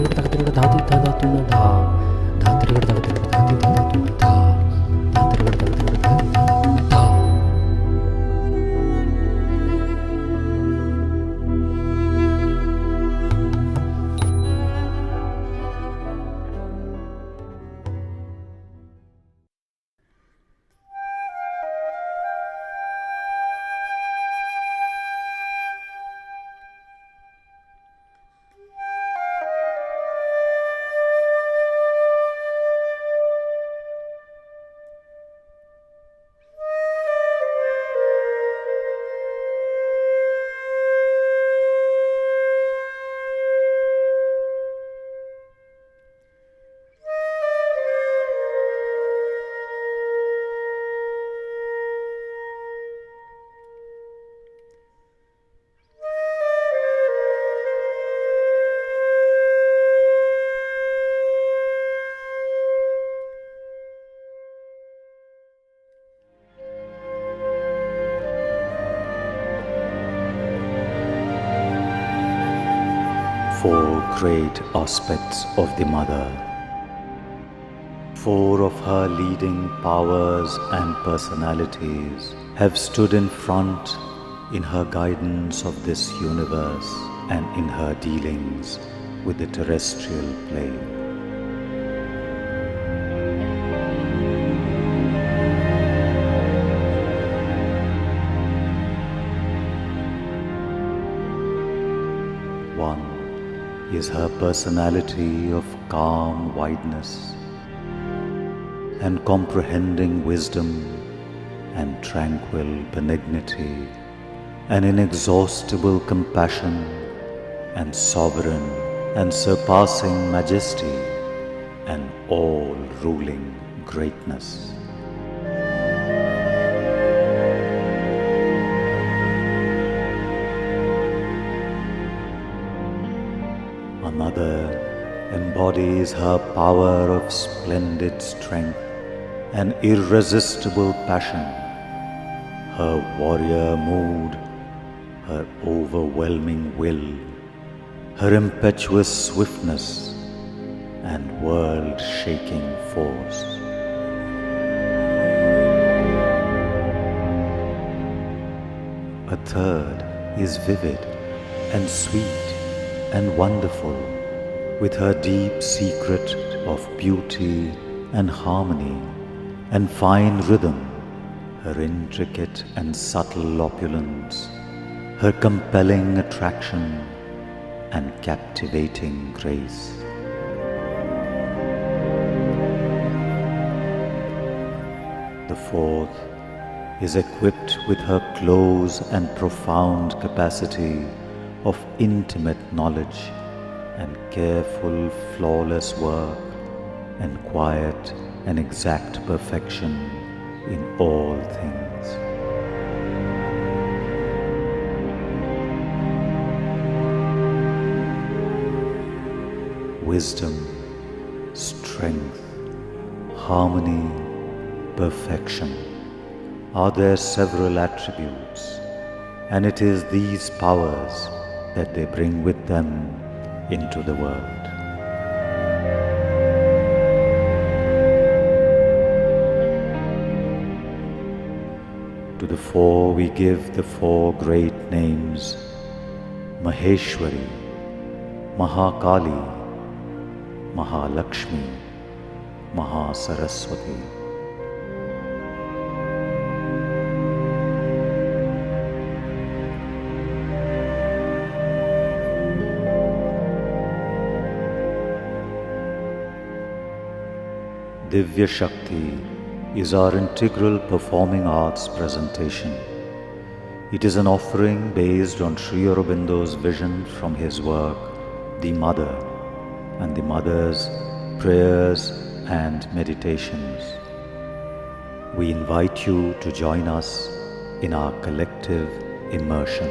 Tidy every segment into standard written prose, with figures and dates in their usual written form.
तिरगड़ तक तिरगड़ धाती धा तू न धा धा तिरगड़ तक तिरगड़ धाती धा तू न धा धा तिरगड़ तक तिरगड़ धाती धा तू न धा. Four great aspects of the Mother. Four of her leading powers and personalities have stood in front in her guidance of this universe and in her dealings with the terrestrial plane. One is her personality of calm wideness and comprehending wisdom and tranquil benignity and inexhaustible compassion and sovereign and surpassing majesty and all-ruling greatness. Another embodies her power of splendid strength and irresistible passion, her warrior mood, her overwhelming will, her impetuous swiftness and world-shaking force. A third is vivid and sweet and wonderful, with her deep secret of beauty and harmony and fine rhythm, her intricate and subtle opulence, her compelling attraction and captivating grace. The fourth is equipped with her close and profound capacity of intimate knowledge and careful, flawless work and quiet and exact perfection in all things. Wisdom, strength, harmony, perfection are their several attributes, and it is these powers that they bring with them into the world. To the four we give the four great names: Maheshwari, Mahakali, Mahalakshmi, Mahasaraswati. Divya Shakti is our integral performing arts presentation. It is an offering based on Sri Aurobindo's vision from his work, The Mother, and the Mother's prayers and meditations. We invite you to join us in our collective immersion.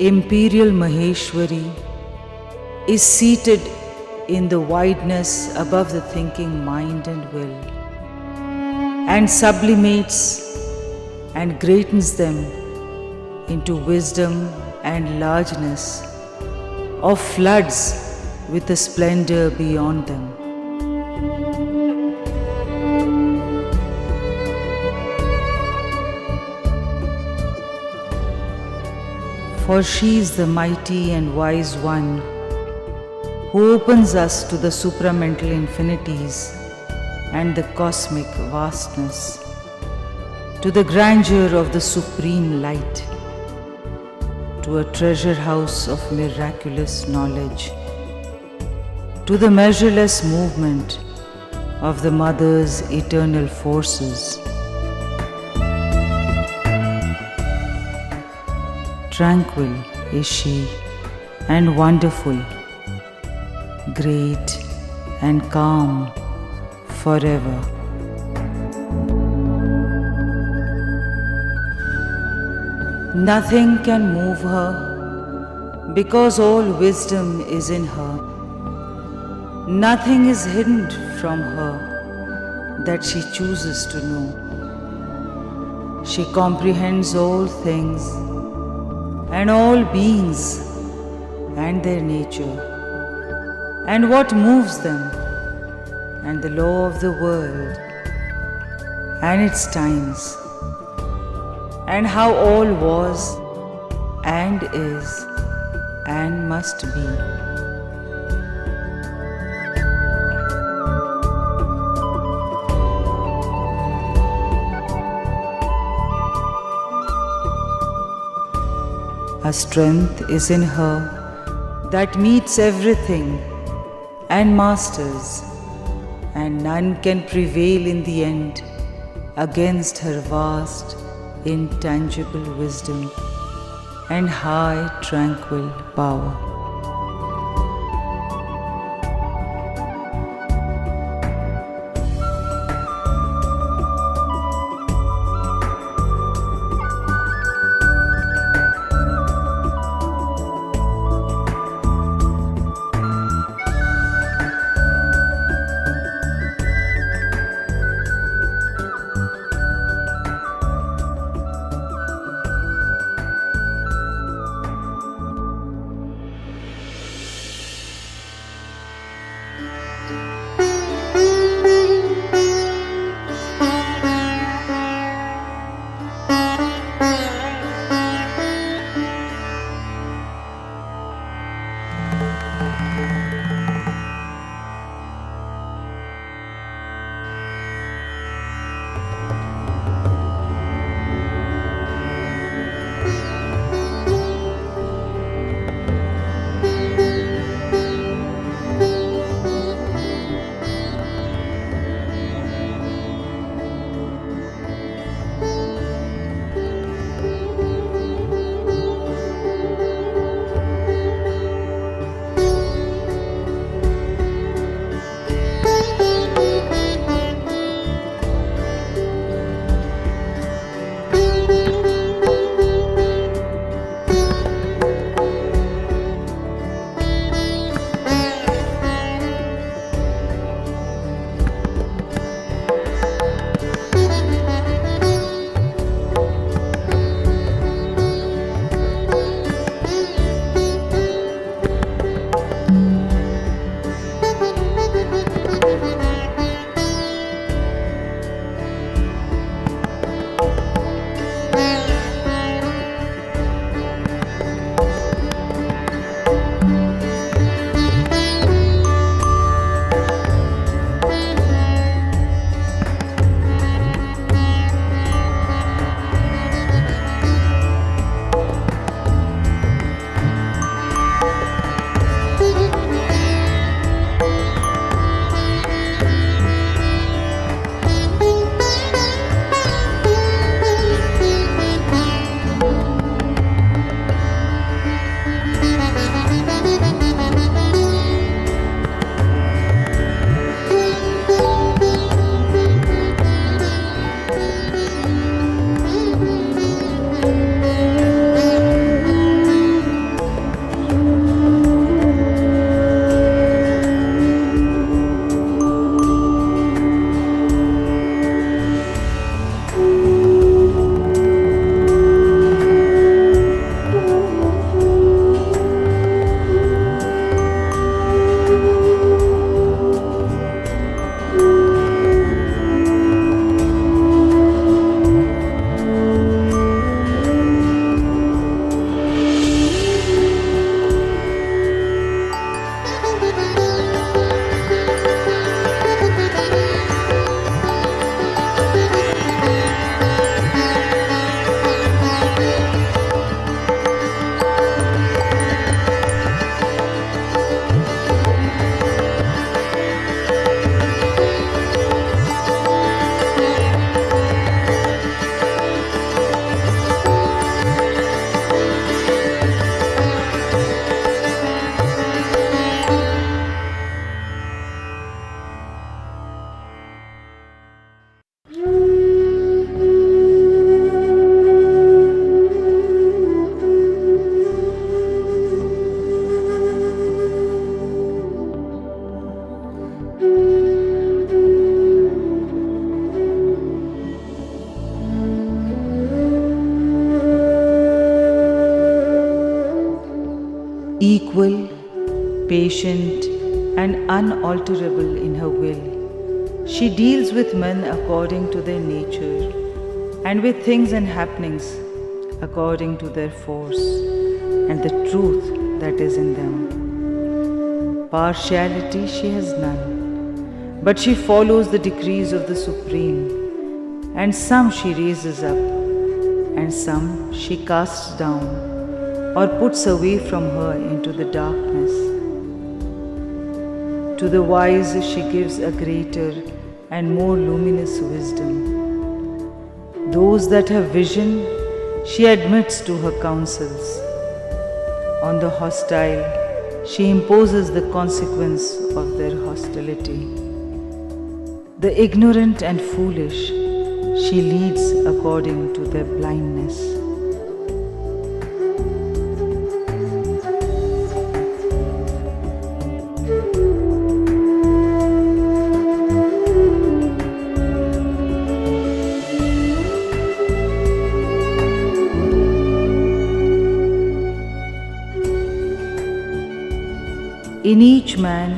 Imperial Maheshwari is seated in the wideness above the thinking mind and will, and sublimates and greatens them into wisdom and largeness of floods with a splendor beyond them. For she is the mighty and wise one who opens us to the supramental infinities and the cosmic vastness, to the grandeur of the supreme light, to a treasure house of miraculous knowledge, to the measureless movement of the Mother's eternal forces. Tranquil is she and wonderful, great and calm forever. Nothing can move her because all wisdom is in her. Nothing is hidden from her that she chooses to know. She comprehends all things and all beings and their nature, and what moves them, and the law of the world and its times, and how all was and is and must be. A strength is in her that meets everything and masters, and none can prevail in the end against her vast, intangible wisdom and high, tranquil power. patient and unalterable in her will. She deals with men according to their nature and with things and happenings according to their force and the truth that is in them. Partiality she has none, but she follows the decrees of the Supreme, and some she raises up, and some she casts down or puts away from her into the darkness. To the wise she gives a greater and more luminous wisdom. Those that have vision she admits to her counsels. On the hostile she imposes the consequence of their hostility. The ignorant and foolish she leads according to their blindness. In each man,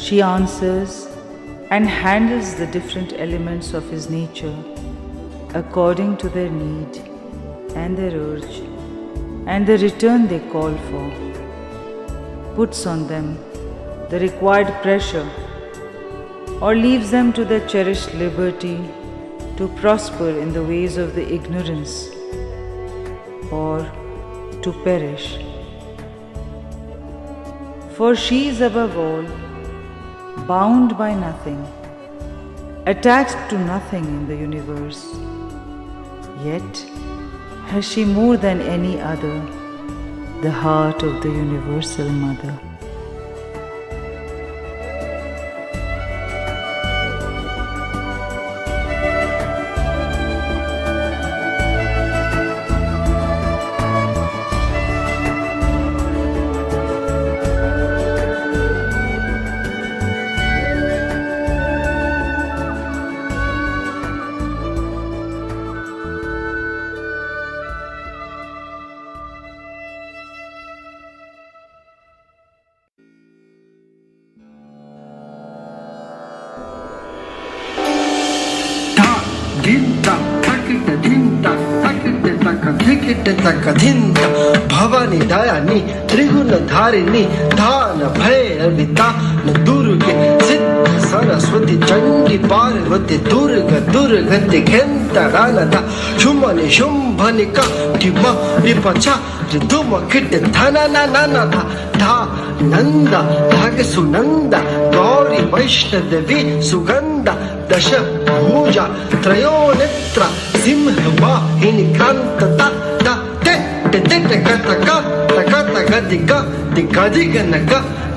she answers and handles the different elements of his nature according to their need and their urge and the return they call for, puts on them the required pressure or leaves them to their cherished liberty to prosper in the ways of the ignorance or to perish. For she is above all, bound by nothing, attached to nothing in the universe. Yet has she more than any other the heart of the Universal Mother. Bhavani दयानी त्रिगुण धारिणी दान भैरविता न दुर्गे सिद्ध सरस्वती चंडी पार्वती दुर्गति घेंतरानता शुंभनि शुंभनिका टिमा रिपचा ऋतुम kit धना ना ना ना धा नंदा धागे सुनंदा गौरी वैष्णदेवी सुगंधा दश भुजा त्रयो नेत्र सिंह वाहिनी कांतता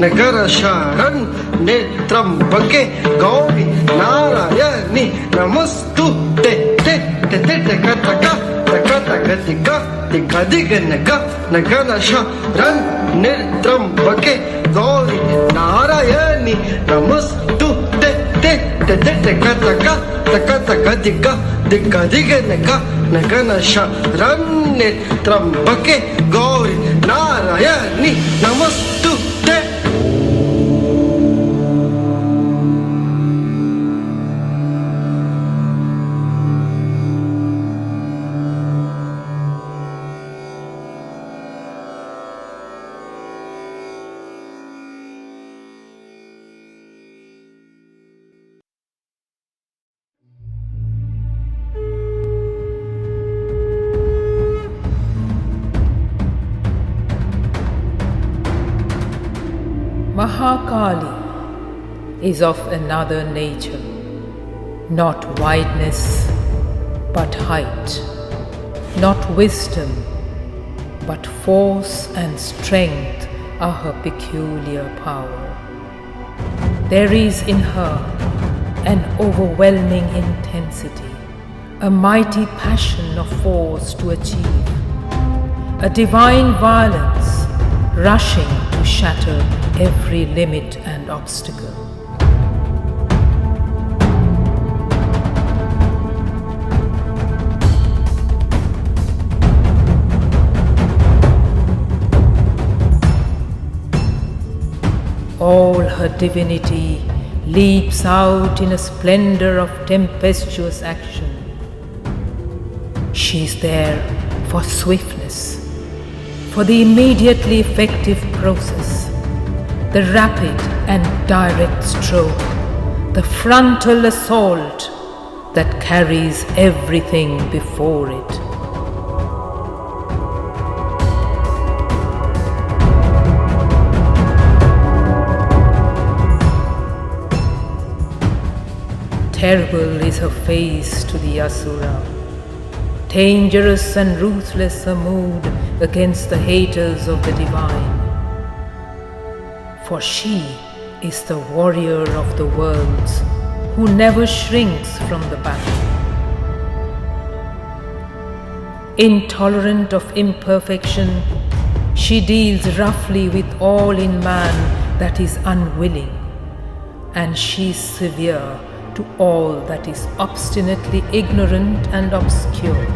नगर शरण नेत्रंबके गौरी नारायणी नमस्तु ते नगर शरण नेत्रंबके गौरी नारायणी नमस्तु ते नगन शरण्य त्र्यंबके गौरी नारायणी नमस्तुते। Mahakali is of another nature, not wideness but height, not wisdom but force and strength are her peculiar power. There is in her an overwhelming intensity, a mighty passion of force to achieve, a divine violence rushing to shatter every limit and obstacle. all her divinity leaps out in a splendor of tempestuous action. She is there for swiftness, for the immediately effective process, the rapid and direct stroke, the frontal assault that carries everything before it. Terrible is her face to the Asura, dangerous and ruthless her mood against the haters of the divine. For she is the warrior of the worlds who never shrinks from the battle. Intolerant of imperfection, she deals roughly with all in man that is unwilling, and she is severe to all that is obstinately ignorant and obscure.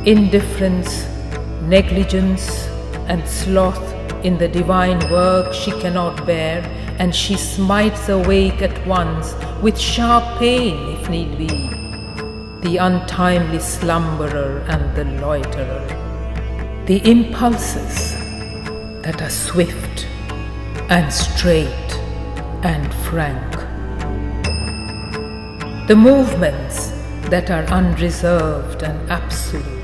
Indifference, negligence, and sloth in the divine work she cannot bear, and she smites awake at once with sharp pain, if need be, the untimely slumberer and the loiterer, the impulses that are swift and straight and frank, the movements that are unreserved and absolute,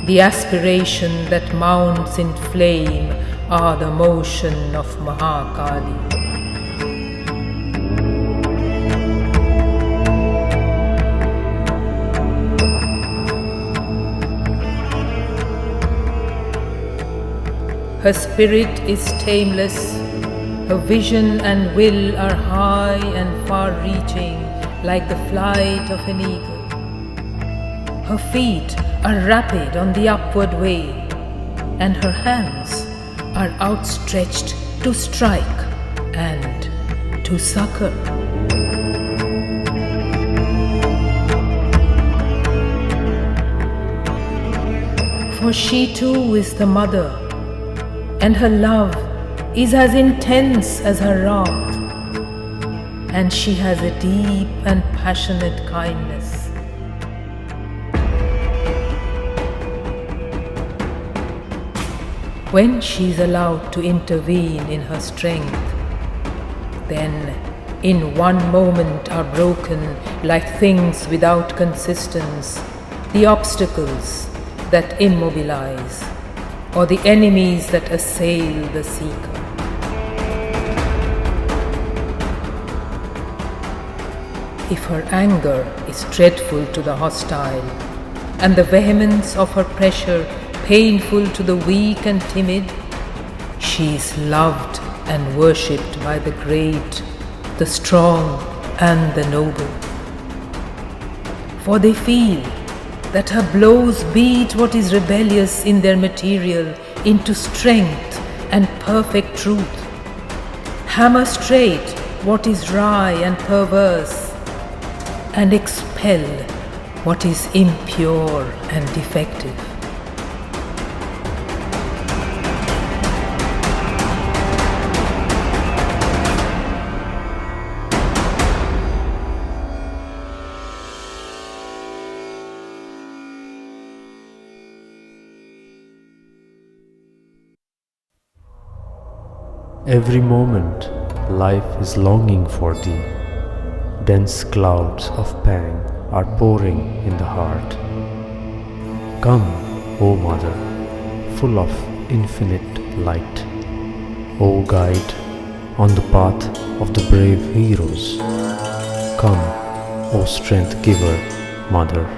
the aspiration that mounts in flame are the motion of Mahakali. Her spirit is tameless. Her vision and will are high and far-reaching, like the flight of an eagle. Her feet are rapid on the upward way, and her hands are outstretched to strike and to succor. For she too is the mother, and her love is as intense as her wrath, and she has a deep and passionate kindness. When she is allowed to intervene in her strength, then in one moment are broken, like things without consistence, the obstacles that immobilize, or the enemies that assail the seeker. If her anger is dreadful to the hostile, and the vehemence of her pressure painful to the weak and timid, she is loved and worshipped by the great, the strong, and the noble. For they feel that her blows beat what is rebellious in their material into strength and perfect truth, hammer straight what is wry and perverse, and expel what is impure and defective. Every moment, life is longing for thee. Dense clouds of pang are pouring in the heart. Come, O Mother, full of infinite light. O guide on the path of the brave heroes. Come, O strength giver, Mother.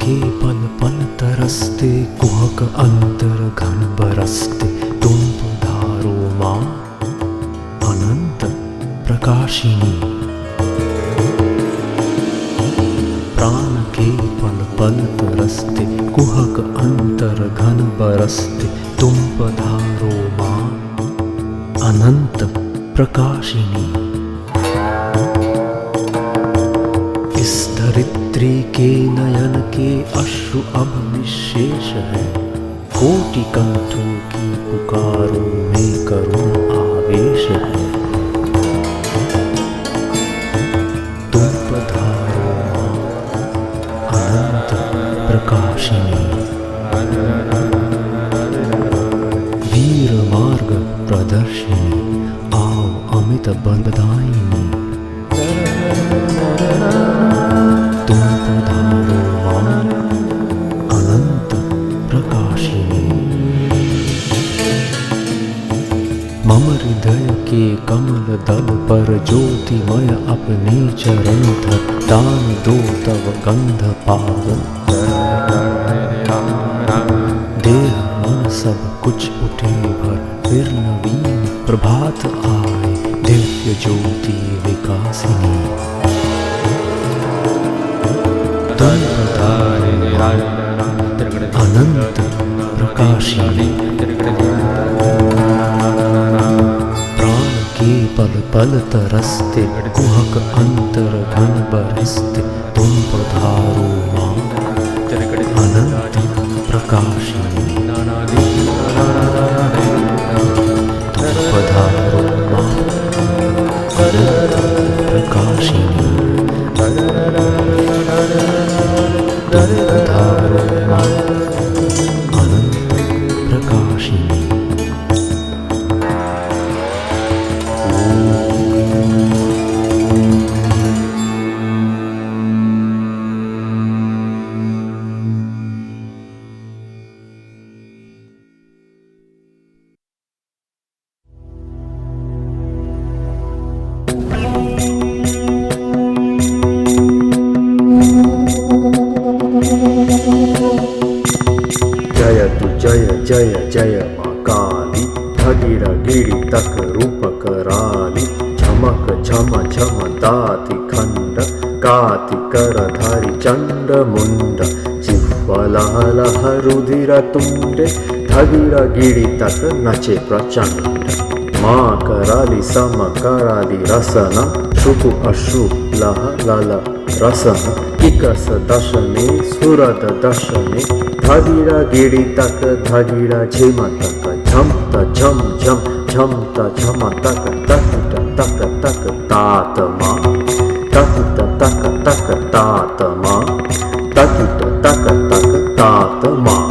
के पल पल तरसते कुहक अंतर घन बरसते तुम पधारो माँ अनंत प्रकाशिनी। प्राण के पल पल तरसते कुहक अंतर घन बरसते तुम पधारो माँ अनंत प्रकाशिनी। इस धरित्री के नयन के अश्रु अब निशेष है, कोटि कंठों की पुकारों में करुण आवेश है। तुम पधारो माँ अनंत प्रकाशिनी। वीर मार्ग प्रदर्शिनी, आओ अमित बलदायिनी। तुम पधारो माँ अनंत प्रकाशिनी। मम हृदय के कमल दल पर ज्योतिमय अपने चरण धर, दान दो तव गंध पावन। देह मन सब कुछ उठे भर, फिर नवीन प्रभात आए, दिव्य ज्योति विकासिनी। तुम पधारो अनंत प्रकाशिनी। प्राण के पल पल तरसते कुहक अंतर घन बरसते तुम पधारो माँ अनंत प्रकाशिनी। तुम पधारो माँ अनंत प्रकाशिनी। तुम पधारो माँ अनंत प्रकाशिनी। जय जय जय माँ काली, धगिरा गिरी तक रूप कराली, झमक झम झम दाति खंड, काति कर धारी चंड मुंड, जिह्वलहलह रुधिर तुंडे, धगिरा गिरी तक नचे प्रचंड। माँ कराली सम कराली रसना, शुभु अशुभ लह लल रसन, किकस दशने सुरद दशने, धगिरा गिरी तक धगिरा झिम तक, झमत झम झम झमत झम तक, तकिट तक तक तात माँ, तकिट तक तक तात माँ, तकिट तक तक तात माँ।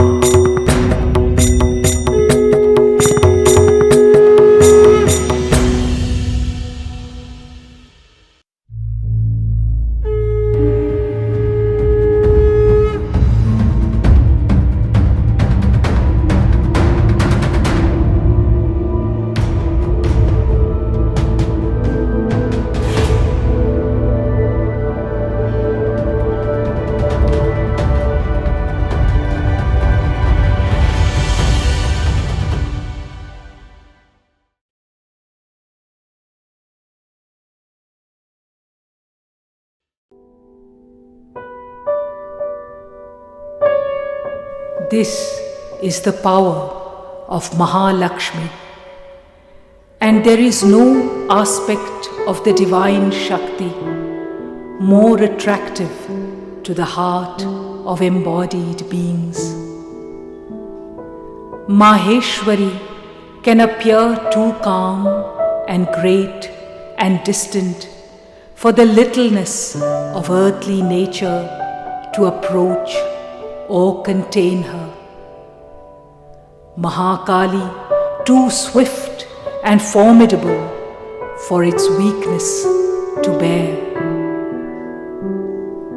This is the power of Mahalakshmi, and there is no aspect of the divine Shakti more attractive to the heart of embodied beings. Maheshwari can appear too calm and great and distant for the littleness of earthly nature to approach or contain her. Mahakali, too swift and formidable for its weakness to bear.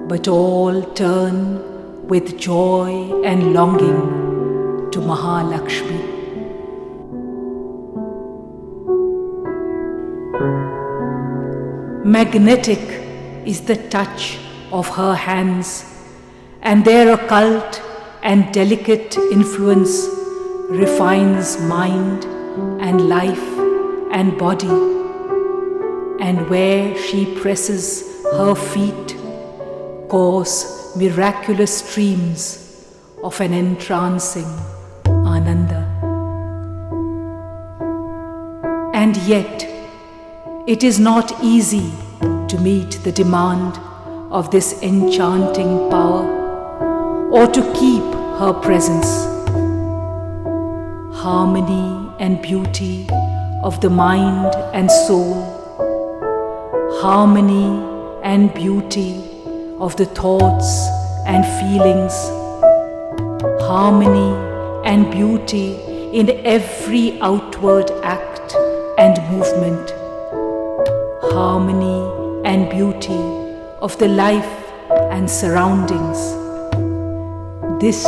But all turn with joy and longing to Mahalakshmi. Magnetic is the touch of her hands, and their occult and delicate influence refines mind and life and body, and where she presses her feet course miraculous streams of an entrancing Ananda. And yet, it is not easy to meet the demand of this enchanting power, or to keep her presence. Harmony and beauty of the mind and soul, harmony and beauty of the thoughts and feelings, harmony and beauty in every outward act and movement, harmony and beauty of the life and surroundings. This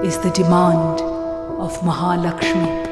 is the demand of Mahalakshmi.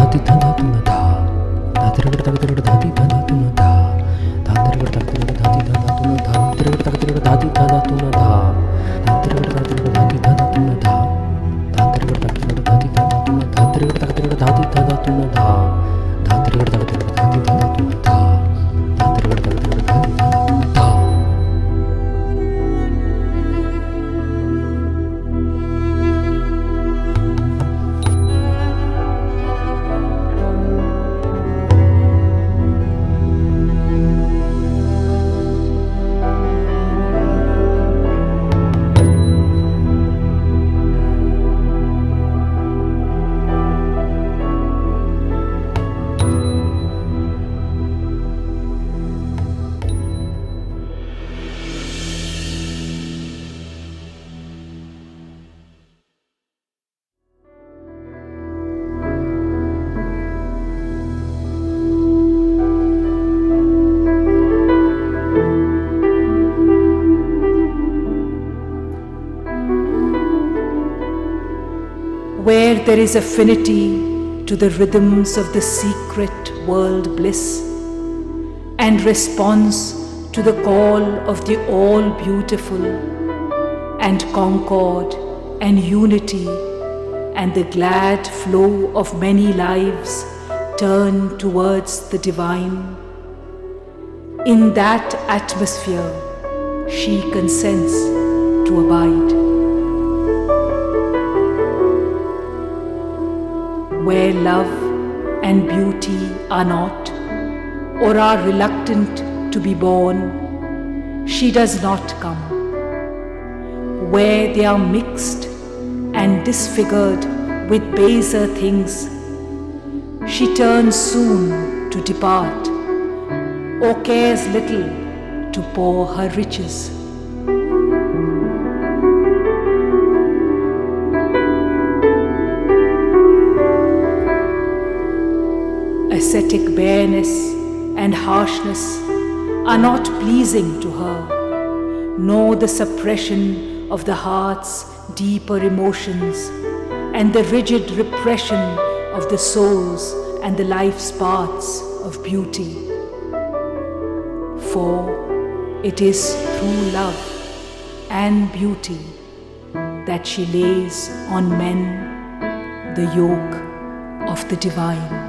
धाति धातु न धा धातिरगड़ तगतिरगड़ धाति धातु न धा धातिरगड़ तगतिरगड़ धाति धातु न धा धातिरगड़ तगतिरगड़ धाति धातु न धा धातिरगड़ तगतिरगड़ धाति धातु न धा धातिरगड़ तगतिरगड़ धाति धातु न धातिरगड़ तगतिरगड़ धाति धातु न धा धातिरगड़ तगतिरगड़ धाति धातु न धा धातिरगड़ तगतिरगड़ धाति धातु न धा. Where there is affinity to the rhythms of the secret world bliss and response to the call of the all-beautiful and concord and unity and the glad flow of many lives turn towards the divine, in that atmosphere she consents to abide. Where love and beauty are not, or are reluctant to be born, she does not come. Where they are mixed and disfigured with baser things, she turns soon to depart, or cares little to pour her riches. Ascetic bareness and harshness are not pleasing to her, nor the suppression of the heart's deeper emotions and the rigid repression of the soul's and the life's parts of beauty. For it is through love and beauty that she lays on men the yoke of the divine.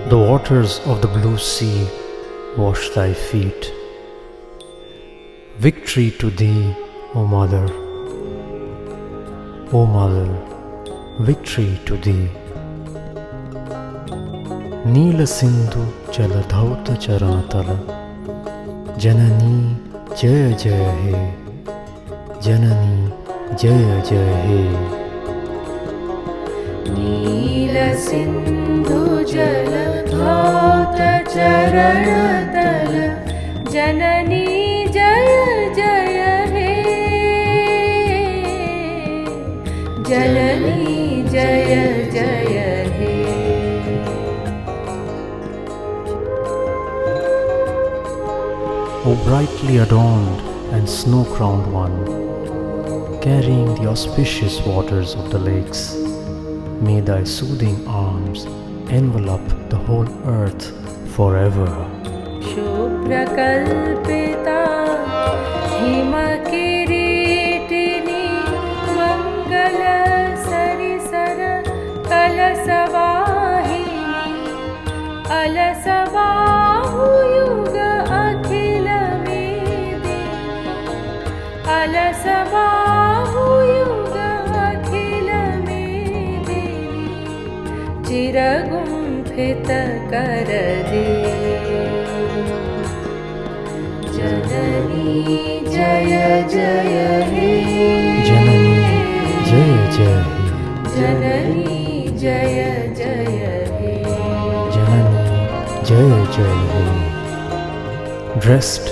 The waters of the blue sea wash thy feet. Victory to thee, O Mother. O Mother, victory to thee. Neela Sindhu Jaladhauta Charatala. Janani Jaya Jaya He. Janani Jaya Jaya He. नील सिंधु जल धौत चरण तल जननी जय जय हे जननी जय जय हे. O brightly adorned and snow-crowned one, carrying the auspicious waters of the lakes, may thy soothing arms envelop the whole earth forever. शुभ्रकल्पिता हिमकिरीटिनी मङ्गलसरिसर कलसवाहिनी अलसबाहुयुग अखिलवेदिनी Alsaba विरगुम्फित कर दे। जननी जय जय हे, जननी जय जय हे, जननी जय जय हे, जननी जय जय हे. Dressed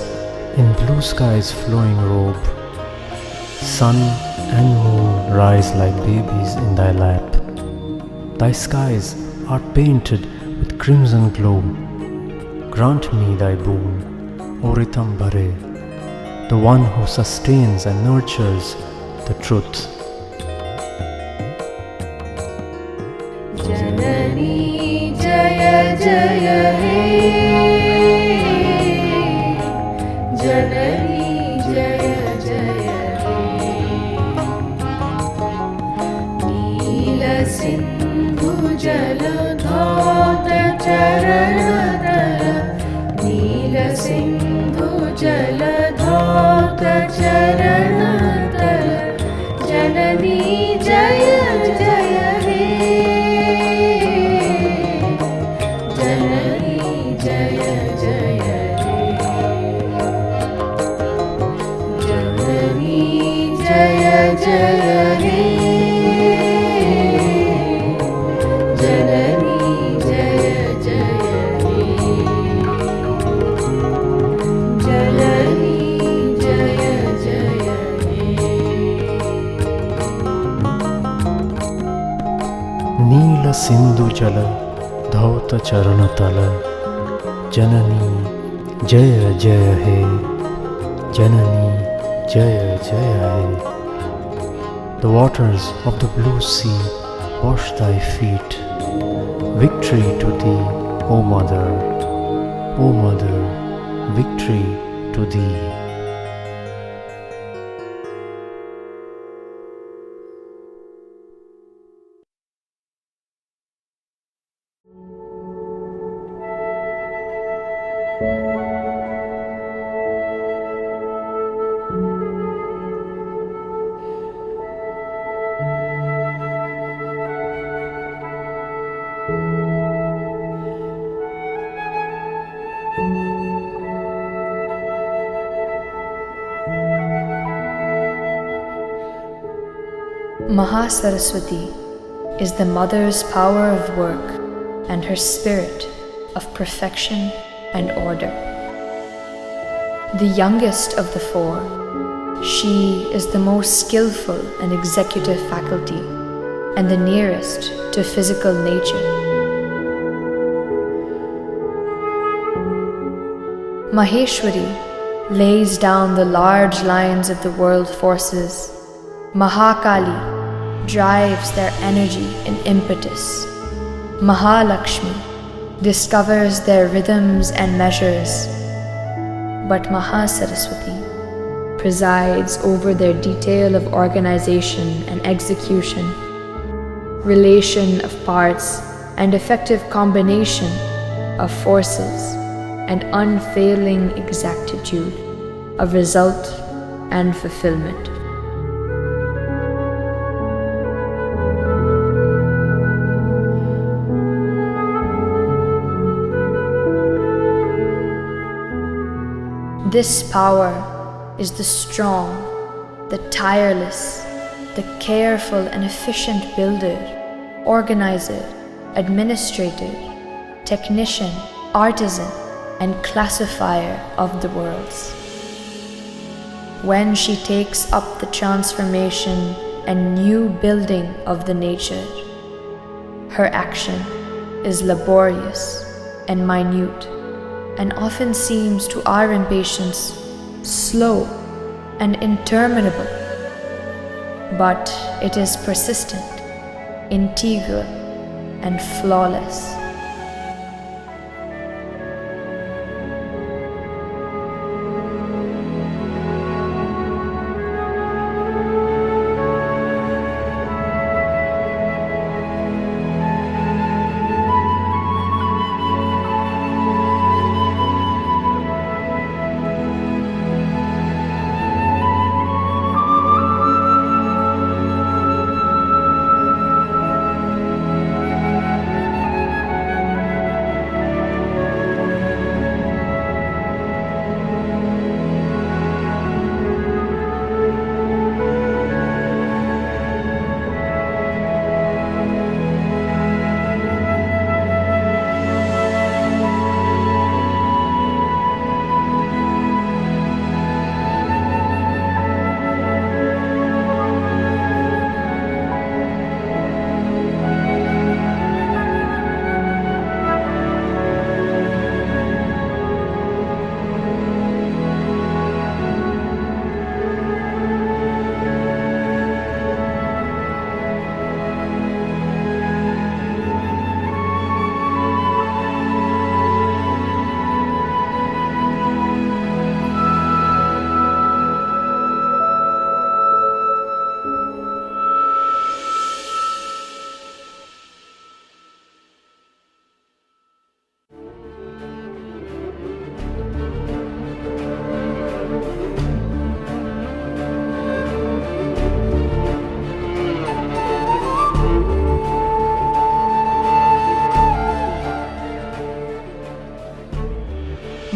in blue sky's flowing robe, sun and moon rise like babies in thy lap. Thy skies are painted with crimson glow. Grant me thy boon, O Ritambhare, the one who sustains and nurtures the truth. जननी जय जय हे, जननी जय जय हे, नील सिंधु जल धौत चरण तल, नील सिंधु जल धौत चरण तल, जननी जय जय हे, जननी जय जय हे, जननी जय जय हे, जननी जय जय हे, जननी जय जय हे. नील सिंधु जल धौत चरण तल, जननी जय जय हे, जननी जय जय हे. The waters of the blue sea wash thy feet. Victory to thee, O Mother, O Mother, victory to thee. Mahasaraswati is the mother's power of work and her spirit of perfection and order. The youngest of the four, she is the most skillful in executive faculty and the nearest to physical nature. Maheshwari lays down the large lines of the world forces. Mahakali drives their energy and impetus. Mahalakshmi discovers their rhythms and measures. But Mahasaraswati presides over their detail of organization and execution, relation of parts, and effective combination of forces, and unfailing exactitude of result and fulfillment. This power is the strong, the tireless, the careful and efficient builder, organizer, administrator, technician, artisan, and classifier of the worlds. When she takes up the transformation and new building of the nature, her action is laborious and minute, and often seems to our impatience slow and interminable. But it is persistent, integral, and flawless.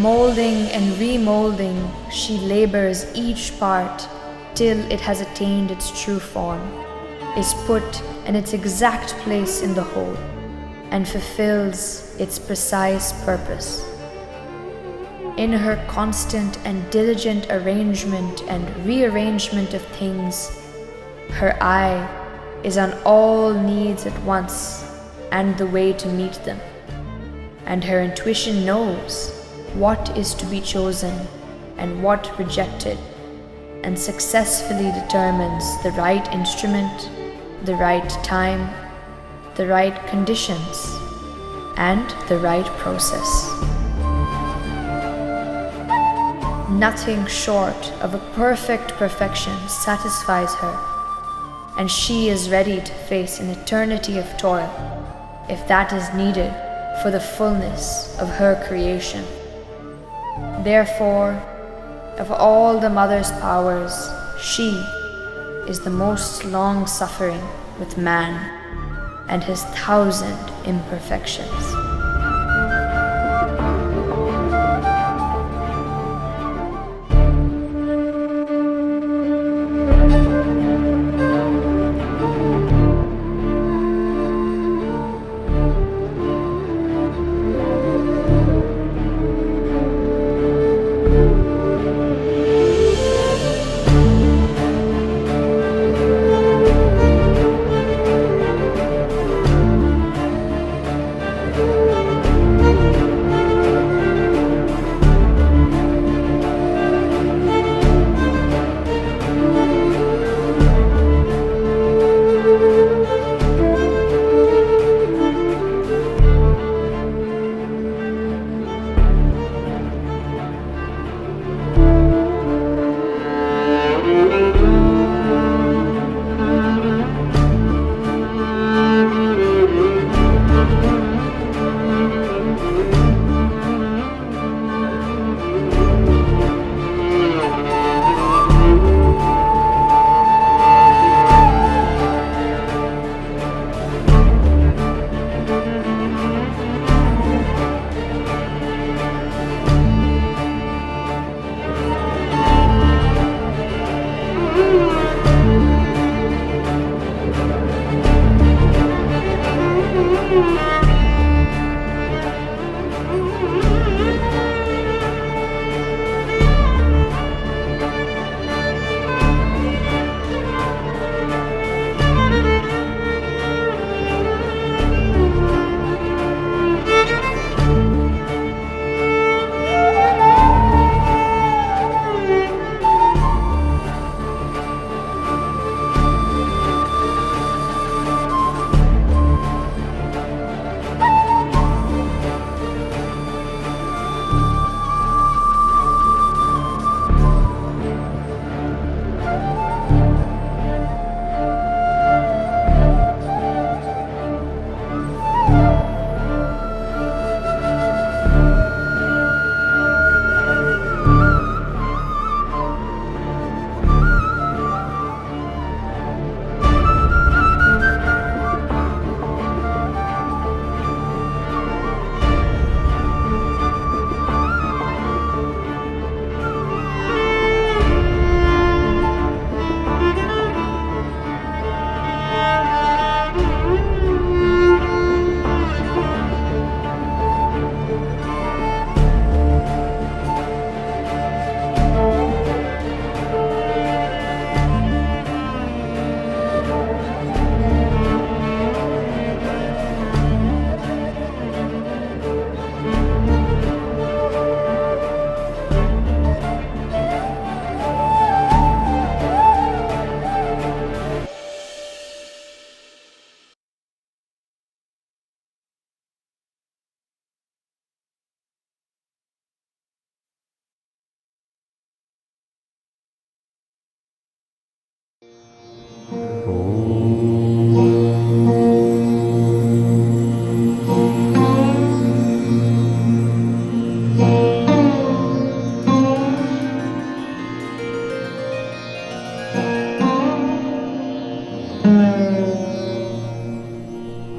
molding and remolding, she labors each part till it has attained its true form, is put in its exact place in the whole, and fulfills its precise purpose. In her constant and diligent arrangement and rearrangement of things, her eye is on all needs at once and the way to meet them, and her intuition knows what is to be chosen and what rejected, and successfully determines the right instrument, the right time, the right conditions, and the right process. Nothing short of a perfect perfection satisfies her, and she is ready to face an eternity of toil, if that is needed for the fullness of her creation. Therefore, of all the mother's powers, she is the most long-suffering with man and his 1,000 imperfections.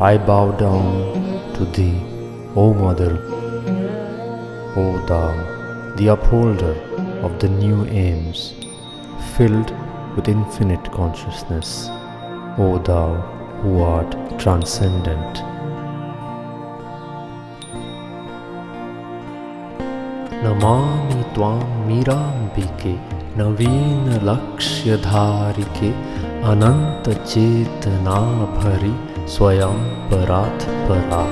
I bow down to thee, O Mother, O thou the upholder of the new aims, filled with infinite consciousness, O Thou who art transcendent. Namami Tvam Mirambike Naveen Lakshyadharike Ananta Chetana Bhari Swayam Parat Para.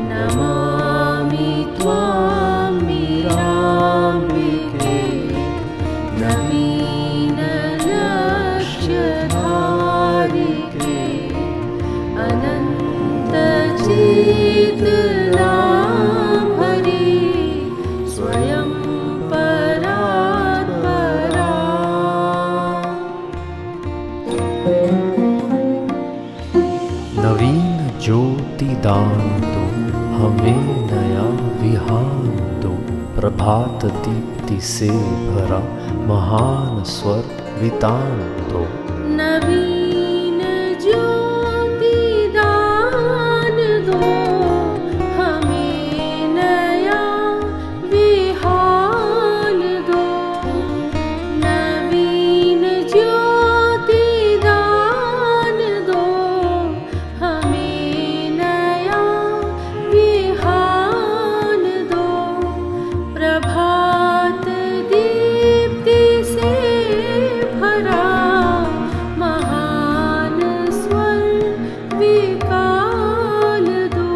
Namami त्वां मीराम्बिके नवीनलक्ष्यधारिके अनन्तचेतनाभरि स्वयं परात्परा. नवीन ज्योति दान दो, हमें नया विहान दो, प्रभात दीप्ति से भरा महान स्वर वितान दो. नवीन ज्योति दान दो, हमें नया विहान दो. नवीन ज्योति दान दो, हमें नया विहान दो. प्रभात दीप्ति से भरा महान स्वर विकाल दो.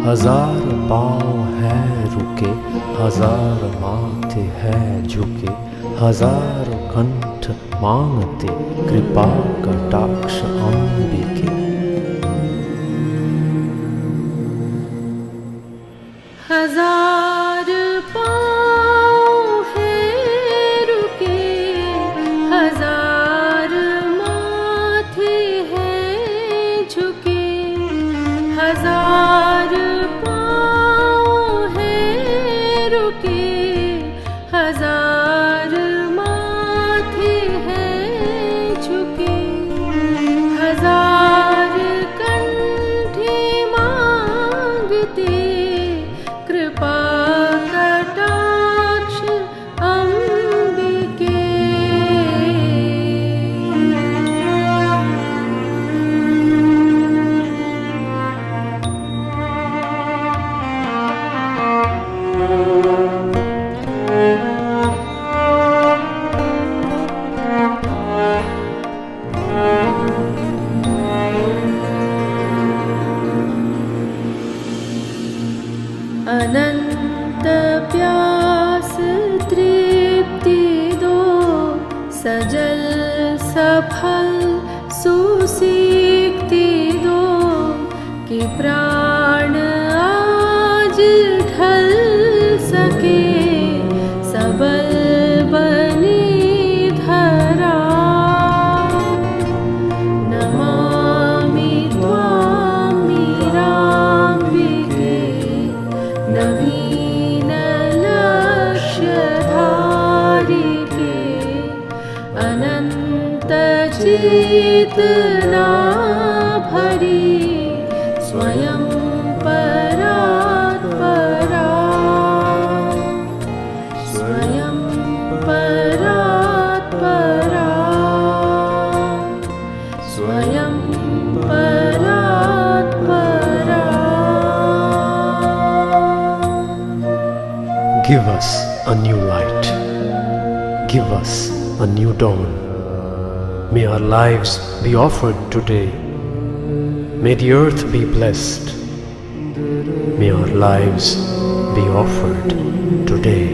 हजार पाँव है रुके, हजार माथे है झुके, हजार कंठ मांगते कृपा कटाक्ष अंबिके. हजार पाँव है रुके, हजार माथे हैं झुके. हजार पाँव है रुके, हजार माथे हैं झुके. हजार कंठे मांगते कृपा कटाक्ष अंबिके. अनंत प्यास तृप्ति दो, सजल सफल सुसीक्ति दो. कि प्राण आज ढल सके, सबल बने धरा. नमामि त्वां मीराम्बिके नवीनलक्ष्यधारिके अनन्तचेतनाभरि स्वयं परात्परा. स्वयं परात्परा. स्वयं परात्परा. Give us a new light. Give us a new dawn. May our lives be offered today. May the earth be blessed. May our lives be offered today.